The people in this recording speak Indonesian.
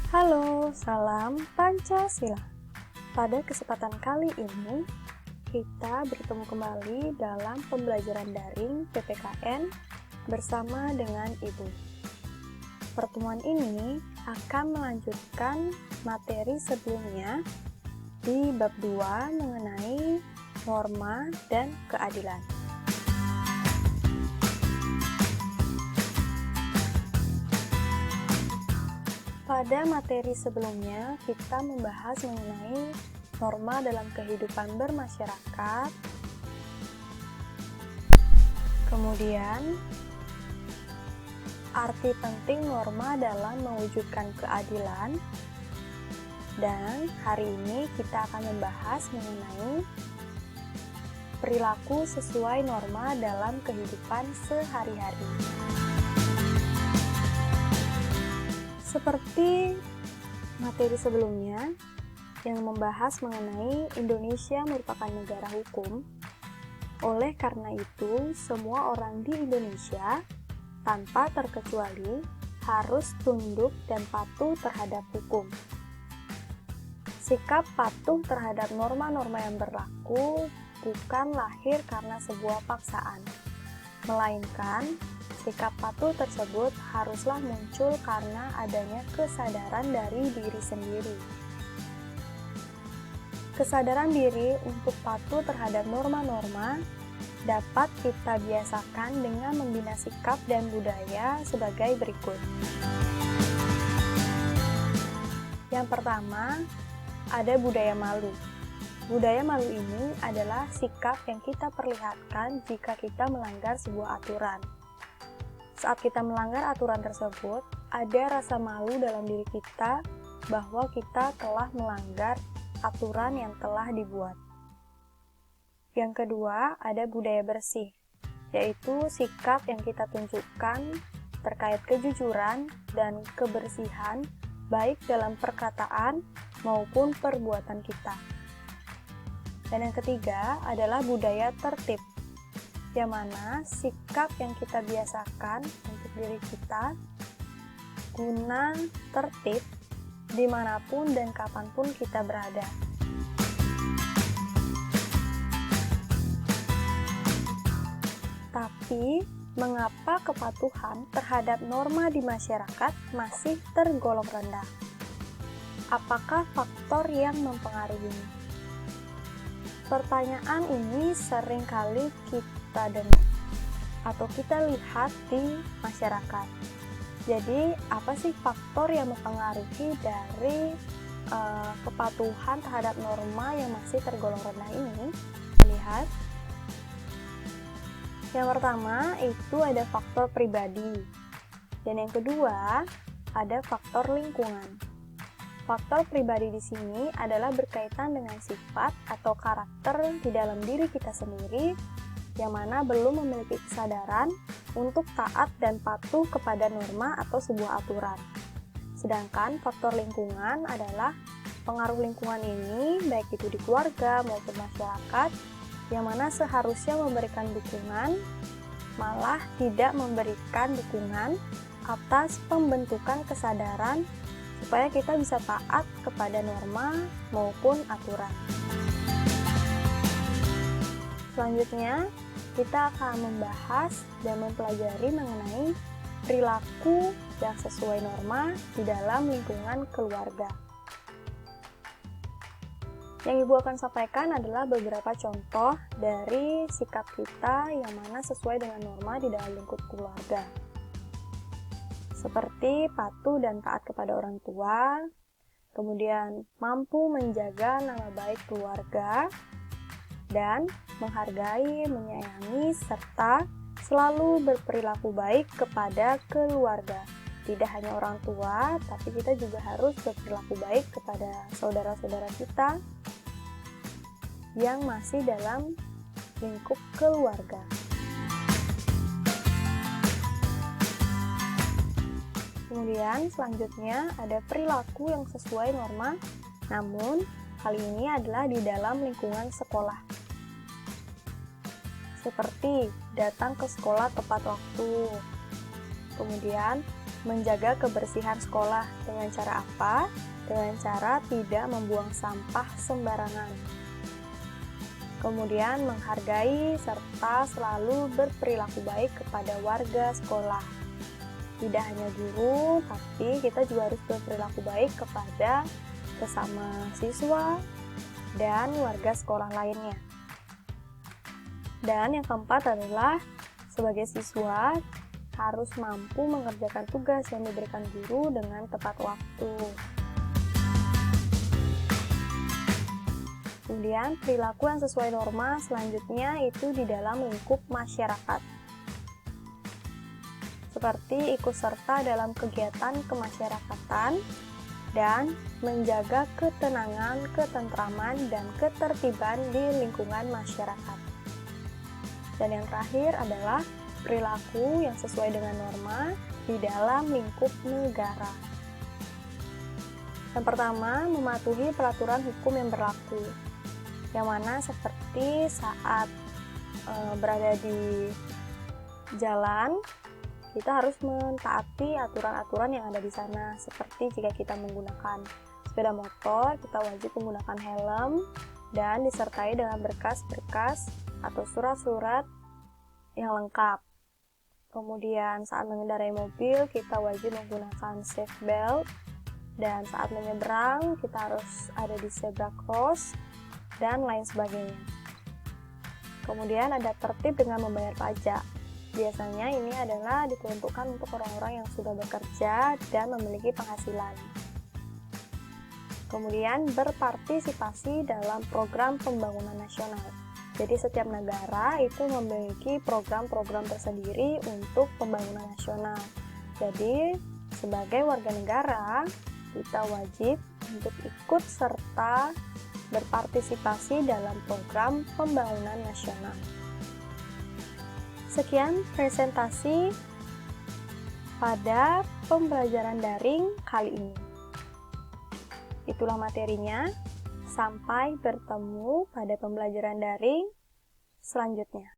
Halo, salam Pancasila. Pada kesempatan kali ini, kita bertemu kembali dalam pembelajaran daring PPKN bersama dengan Ibu. Pertemuan ini akan melanjutkan materi sebelumnya di bab 2 mengenai norma dan keadilan. Pada materi sebelumnya, kita membahas mengenai norma dalam kehidupan bermasyarakat. Kemudian, arti penting norma dalam mewujudkan keadilan. Dan hari ini kita akan membahas mengenai perilaku sesuai norma dalam kehidupan sehari-hari. Seperti materi sebelumnya yang membahas mengenai Indonesia merupakan negara hukum, oleh karena itu semua orang di Indonesia tanpa terkecuali harus tunduk dan patuh terhadap hukum. Sikap patuh terhadap norma-norma yang berlaku bukan lahir karena sebuah paksaan, melainkan sikap patuh tersebut haruslah muncul karena adanya kesadaran dari diri sendiri. Kesadaran diri untuk patuh terhadap norma-norma dapat kita biasakan dengan membina sikap dan budaya sebagai berikut. Yang pertama, ada budaya malu. Budaya malu ini adalah sikap yang kita perlihatkan jika kita melanggar sebuah aturan. Saat kita melanggar aturan tersebut, ada rasa malu dalam diri kita bahwa kita telah melanggar aturan yang telah dibuat. Yang kedua, ada budaya bersih, yaitu sikap yang kita tunjukkan terkait kejujuran dan kebersihan baik dalam perkataan maupun perbuatan kita. Dan yang ketiga adalah budaya tertib, yang mana sikap yang kita biasakan untuk diri kita guna tertib dimanapun dan kapanpun kita berada. Tapi, mengapa kepatuhan terhadap norma di masyarakat masih tergolong rendah? Apakah faktor yang mempengaruhinya? Pertanyaan ini seringkali kita dengar atau kita lihat di masyarakat. Jadi, apa sih faktor yang mempengaruhi dari kepatuhan terhadap norma yang masih tergolong rendah ini? Lihat. Yang pertama, itu ada faktor pribadi. Dan yang kedua, ada faktor lingkungan. Faktor pribadi di sini adalah berkaitan dengan sifat atau karakter di dalam diri kita sendiri yang mana belum memiliki kesadaran untuk taat dan patuh kepada norma atau sebuah aturan. Sedangkan faktor lingkungan adalah pengaruh lingkungan ini baik itu di keluarga maupun masyarakat yang mana seharusnya memberikan dukungan malah tidak memberikan dukungan atas pembentukan kesadaran supaya kita bisa taat kepada norma maupun aturan. Selanjutnya, kita akan membahas dan mempelajari mengenai perilaku yang sesuai norma di dalam lingkungan keluarga. Yang Ibu akan sampaikan adalah beberapa contoh dari sikap kita yang mana sesuai dengan norma di dalam lingkup keluarga. Seperti patuh dan taat kepada orang tua, kemudian mampu menjaga nama baik keluarga, dan menghargai, menyayangi, serta selalu berperilaku baik kepada keluarga. Tidak hanya orang tua, tapi kita juga harus berperilaku baik kepada saudara-saudara kita yang masih dalam lingkup keluarga. Kemudian selanjutnya ada perilaku yang sesuai norma, namun kali ini adalah di dalam lingkungan sekolah. Seperti datang ke sekolah tepat waktu, Kemudian, menjaga kebersihan sekolah dengan cara apa? Dengan cara tidak membuang sampah sembarangan. Kemudian, menghargai serta selalu berperilaku baik kepada warga sekolah. Tidak hanya guru, tapi kita juga harus berperilaku baik kepada sesama siswa dan warga sekolah lainnya. Dan yang keempat adalah sebagai siswa harus mampu mengerjakan tugas yang diberikan guru dengan tepat waktu. Kemudian, perilaku yang sesuai norma selanjutnya itu di dalam lingkup masyarakat. Seperti ikut serta dalam kegiatan kemasyarakatan dan menjaga ketenangan, ketentraman, dan ketertiban di lingkungan masyarakat. Dan yang terakhir adalah perilaku yang sesuai dengan norma di dalam lingkup negara. Yang pertama, mematuhi peraturan hukum yang berlaku, yang mana seperti saat berada di jalan, kita harus mentaati aturan-aturan yang ada di sana. Seperti jika kita menggunakan sepeda motor, kita wajib menggunakan helm dan disertai dengan berkas-berkas atau surat-surat yang lengkap. Kemudian saat mengendarai mobil, kita wajib menggunakan seat belt, dan saat menyeberang, kita harus ada di zebra cross, dan lain sebagainya. Kemudian ada tertib dengan membayar pajak. Biasanya ini adalah diperuntukkan untuk orang-orang yang sudah bekerja dan memiliki penghasilan. Kemudian berpartisipasi dalam program pembangunan nasional. Jadi setiap negara itu memiliki program-program tersendiri untuk pembangunan nasional. Jadi sebagai warga negara, kita wajib untuk ikut serta berpartisipasi dalam program pembangunan nasional. Sekian presentasi pada pembelajaran daring kali ini. Itulah materinya. Sampai bertemu pada pembelajaran daring selanjutnya.